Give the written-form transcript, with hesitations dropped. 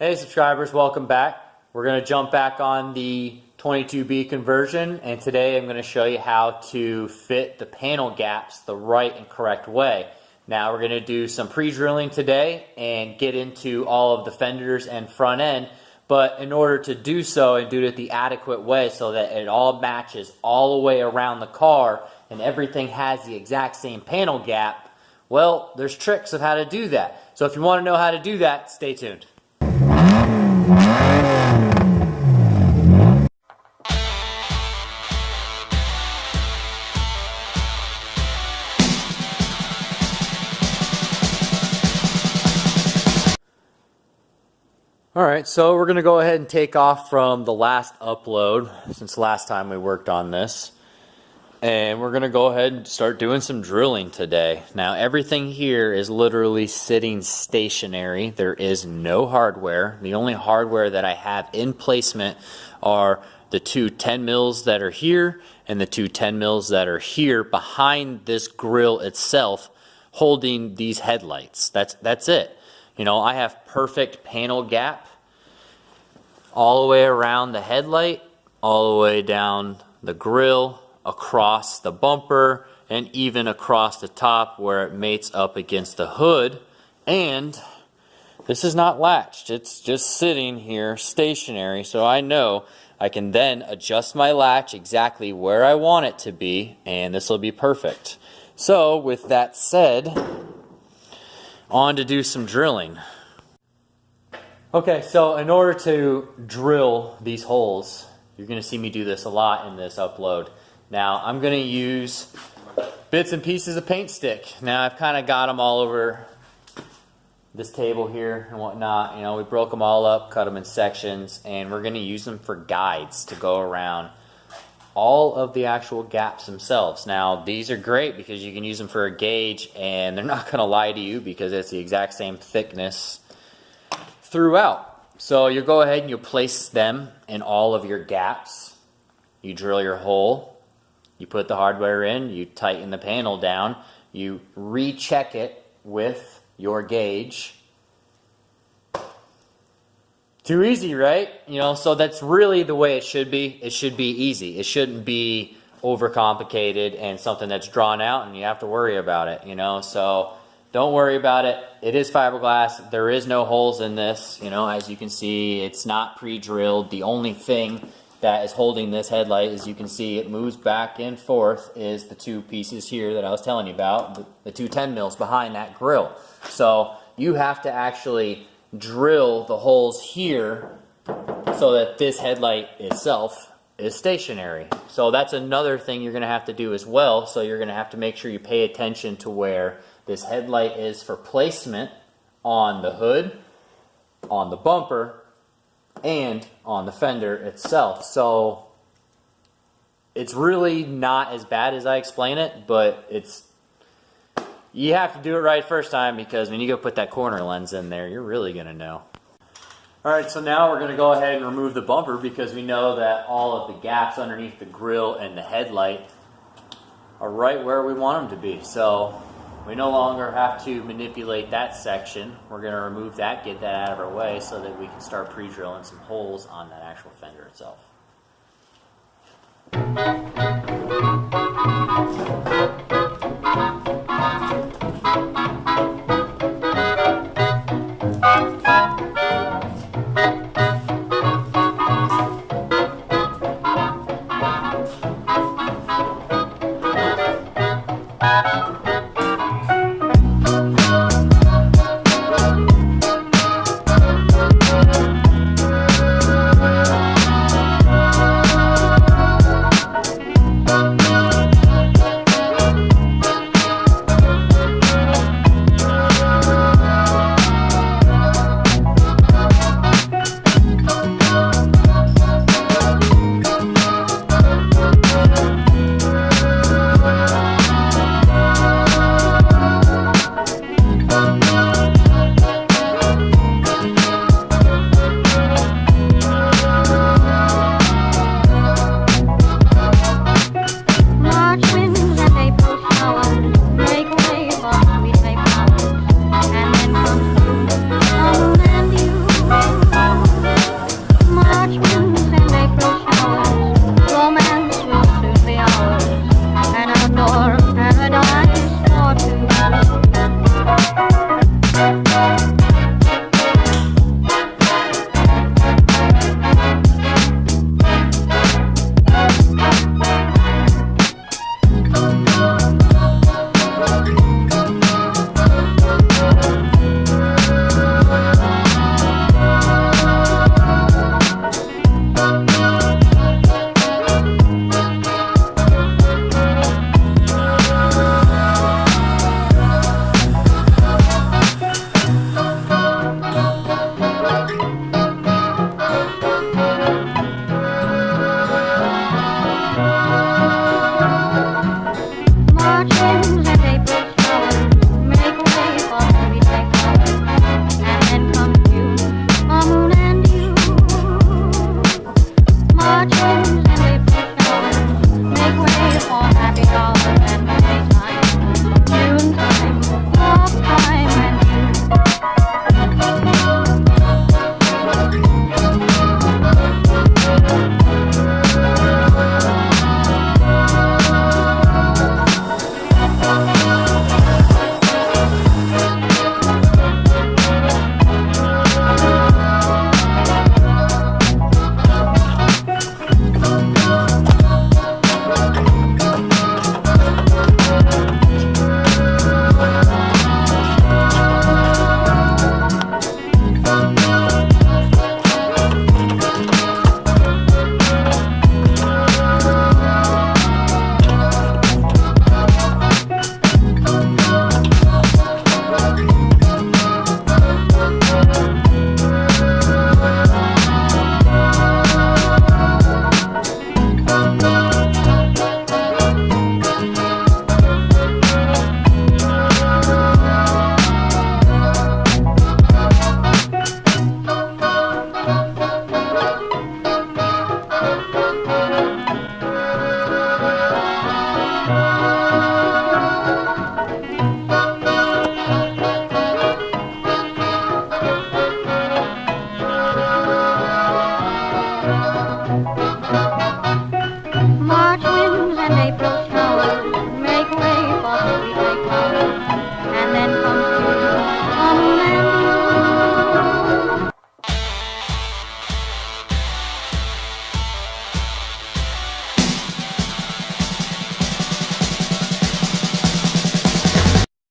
Hey subscribers, welcome back. We're going to jump back on the 22B conversion, and today I'm going to show you how to fit the panel gaps the right and correct way. Now we're going to do some pre-drilling today and get into all of the fenders and front end, but in order to do so and do it the adequate way so that it all matches all the way around the car and everything has the exact same panel gap, well, there's tricks of how to do that. So if you want to know how to do that, stay tuned. Alright, so we're going to go ahead and take off from the last upload, since last time we worked on this. And we're going to go ahead and start doing some drilling today. Now everything here is literally sitting stationary. There is no hardware. The only hardware that I have in placement are the two 10 mils that are here and the two 10 mils that are here behind this grill itself holding these headlights. That's it. You know, I have perfect panel gap all the way around the headlight, all the way down the grill, across the bumper, and even across the top where it mates up against the hood. And this is not latched, it's just sitting here stationary, so I know I can then adjust my latch exactly where I want it to be, and this will be perfect. So with that said, on to do some drilling. Okay, so in order to drill these holes, you're going to see me do this a lot in this upload. Now I'm going to use bits and pieces of paint stick. Now I've kind of got them all over this table here and whatnot. You know, we broke them all up, cut them in sections, and we're going to use them for guides to go around all of the actual gaps themselves. Now these are great because you can use them for a gauge and they're not going to lie to you because it's the exact same thickness throughout. So you go ahead and you place them in all of your gaps. You drill your hole, you put the hardware in, you tighten the panel down, you recheck it with your gauge. Too easy, right? You know, so that's really the way it should be. It should be easy. It shouldn't be overcomplicated and something that's drawn out and you have to worry about it, you know. So don't worry about it. It is fiberglass. There is no holes in this. You know, as you can see, it's not pre-drilled. The only thing that is holding this headlight, as you can see, it moves back and forth, is the two pieces here that I was telling you about, the two 10 mils behind that grill. So you have to actually drill the holes here so that this headlight itself is stationary. So that's another thing you're going to have to do as well. So you're going to have to make sure you pay attention to where this headlight is for placement on the hood, on the bumper, and on the fender itself. So it's really not as bad as I explain it, but you have to do it right first time, because when you go put that corner lens in there, you're really going to know. Alright, so now we're going to go ahead and remove the bumper because we know that all of the gaps underneath the grill and the headlight are right where we want them to be. So we no longer have to manipulate that section. We're going to remove that, get that out of our way so that we can start pre-drilling some holes on that actual fender itself.